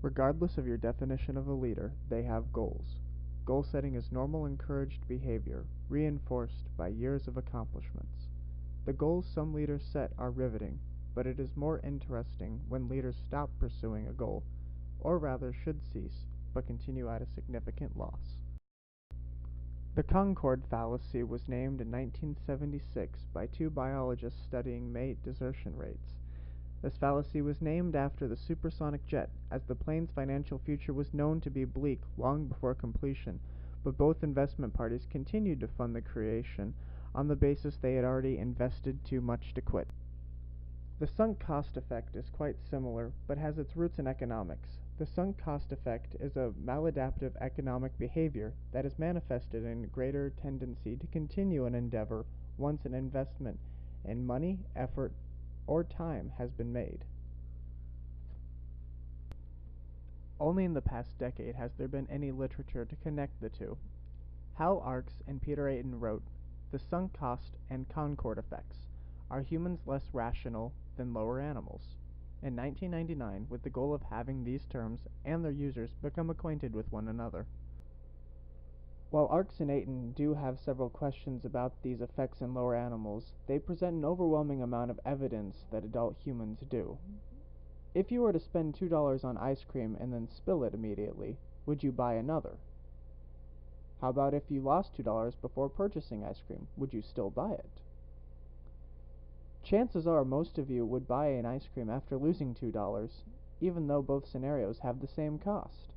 Regardless of your definition of a leader, they have goals. Goal setting is normal encouraged behavior, reinforced by years of accomplishments. The goals some leaders set are riveting, but it is more interesting when leaders stop pursuing a goal, or rather should cease, but continue at a significant loss. The Concord fallacy was named in 1976 by two biologists studying mate desertion rates. This fallacy was named after the supersonic jet, as the plane's financial future was known to be bleak long before completion, but both investment parties continued to fund the creation on the basis they had already invested too much to quit. The sunk cost effect is quite similar, but has its roots in economics. The sunk cost effect is a maladaptive economic behavior that is manifested in a greater tendency to continue an endeavor once an investment in money, effort, or time has been made. Only in the past decade has there been any literature to connect the two. Hal Arks and Peter Ayton wrote, "The sunk cost and Concord effects. Are humans less rational than lower animals?" in 1999, with the goal of having these terms and their users become acquainted with one another. While Arks and Ayton do have several questions about these effects in lower animals, they present an overwhelming amount of evidence that adult humans do. If you were to spend $2 on ice cream and then spill it immediately, would you buy another? How about if you lost $2 before purchasing ice cream? Would you still buy it? Chances are most of you would buy an ice cream after losing $2, even though both scenarios have the same cost.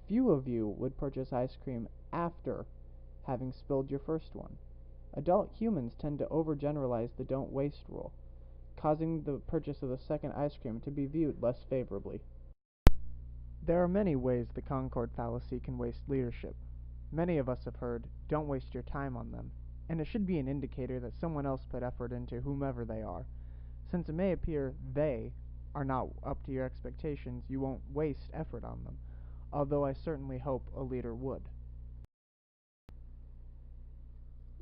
Few of you would purchase ice cream after having spilled your first one. Adult humans tend to overgeneralize the don't waste rule, causing the purchase of the second ice cream to be viewed less favorably. There are many ways the Concord fallacy can waste leadership. Many of us have heard, "Don't waste your time on them," and it should be an indicator that someone else put effort into whomever they are. Since it may appear they are not up to your expectations, you won't waste effort on them, although I certainly hope a leader would.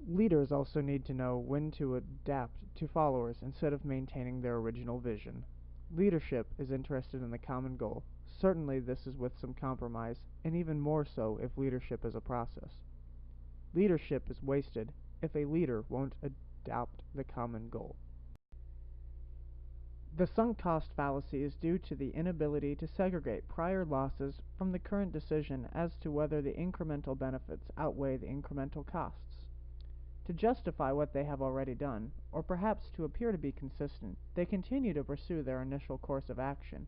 Leaders also need to know when to adapt to followers instead of maintaining their original vision. Leadership is interested in the common goal. Certainly this is with some compromise, and even more so if leadership is a process. Leadership is wasted if a leader won't adopt the common goal. The sunk cost fallacy is due to the inability to segregate prior losses from the current decision as to whether the incremental benefits outweigh the incremental costs. To justify what they have already done, or perhaps to appear to be consistent, they continue to pursue their initial course of action,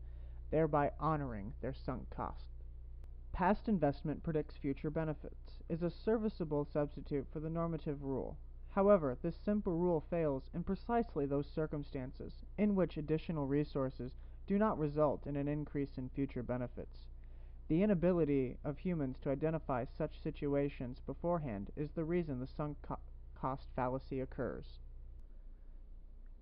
thereby honoring their sunk cost. Past investment predicts future benefits is a serviceable substitute for the normative rule. However, this simple rule fails in precisely those circumstances in which additional resources do not result in an increase in future benefits. The inability of humans to identify such situations beforehand is the reason the sunk cost fallacy occurs.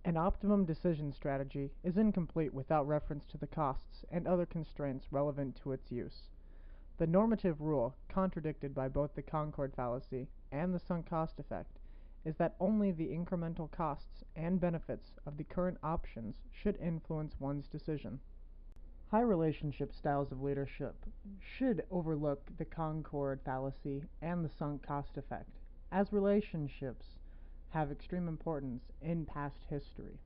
An optimum decision strategy is incomplete without reference to the costs and other constraints relevant to its use. The normative rule, contradicted by both the Concord fallacy and the sunk cost effect, is that only the incremental costs and benefits of the current options should influence one's decision. High relationship styles of leadership should overlook the Concord fallacy and the sunk cost effect, as relationships have extreme importance in past history.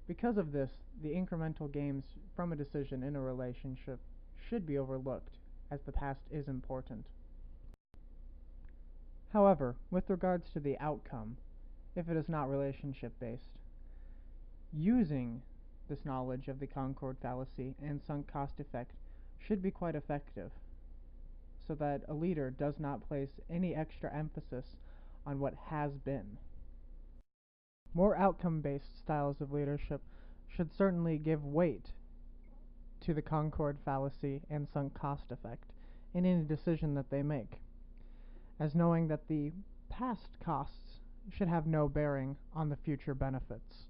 Because of this, the incremental gains from a decision in a relationship should be overlooked, as the past is important. However, with regards to the outcome, if it is not relationship-based, using this knowledge of the Concord fallacy and sunk cost effect should be quite effective, so that a leader does not place any extra emphasis on what has been. More outcome-based styles of leadership should certainly give weight to the Concord fallacy and sunk cost effect in any decision that they make, as knowing that the past costs should have no bearing on the future benefits.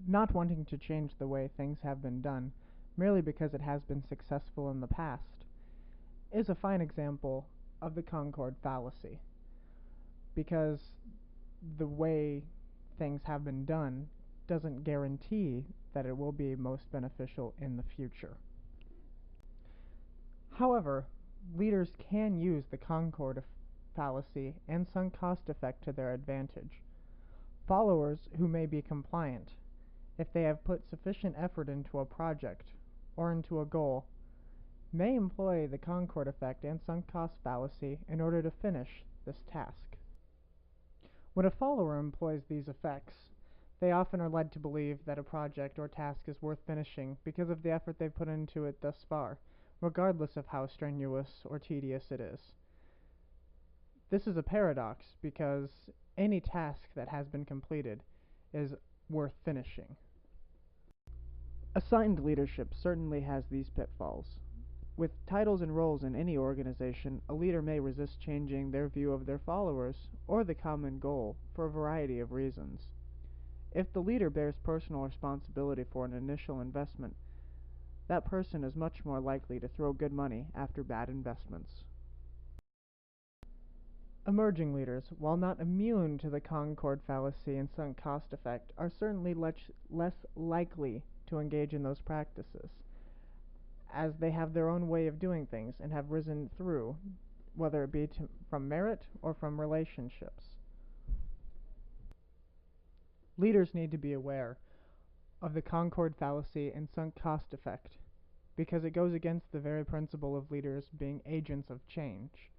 Not wanting to change the way things have been done, merely because it has been successful in the past, is a fine example of the Concord fallacy, because the way things have been done doesn't guarantee that it will be most beneficial in the future. However, leaders can use the Concord fallacy and sunk cost effect to their advantage. Followers who may be compliant, if they have put sufficient effort into a project or into a goal, may employ the Concord effect and sunk cost fallacy in order to finish this task. When a follower employs these effects, they often are led to believe that a project or task is worth finishing because of the effort they've put into it thus far, regardless of how strenuous or tedious it is. This is a paradox because any task that has been completed is worth finishing. Assigned leadership certainly has these pitfalls. With titles and roles in any organization, a leader may resist changing their view of their followers or the common goal for a variety of reasons. If the leader bears personal responsibility for an initial investment, that person is much more likely to throw good money after bad investments. Emerging leaders, while not immune to the Concord fallacy and sunk cost effect, are certainly less likely to engage in those practices, as they have their own way of doing things and have risen through, whether it be from merit or from relationships. Leaders need to be aware of the Concord fallacy and sunk cost effect, because it goes against the very principle of leaders being agents of change.